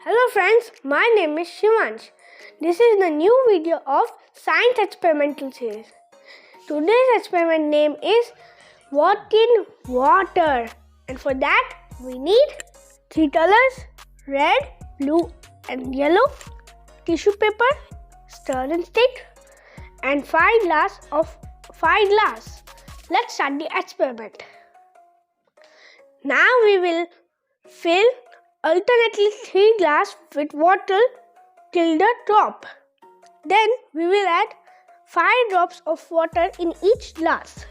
Hello friends, my name is Shivansh. This is the new video of Science Experimental series. Today's experiment name is Walking Water, and for that we need 3 colors: red, blue and yellow, tissue paper, stirring stick and 5 glass. Let's start the experiment. Now we will fill alternately 3 glasses with water till the top. Then we will add 5 drops of water in each glass.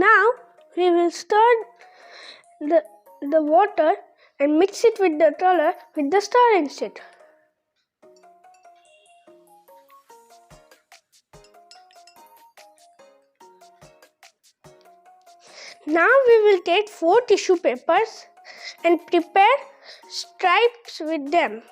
Now we will stir the water and mix it with the color with the stirring stick. Now we will take 4 tissue papers and prepare stripes with them.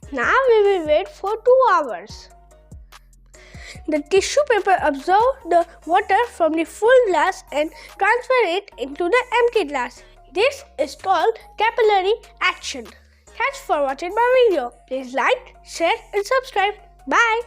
Now we will wait for 2 hours. The tissue paper absorbs the water from the full glass and transfer it into the empty glass. This is called capillary action. Thanks for watching my video. Please like, share and subscribe. Bye.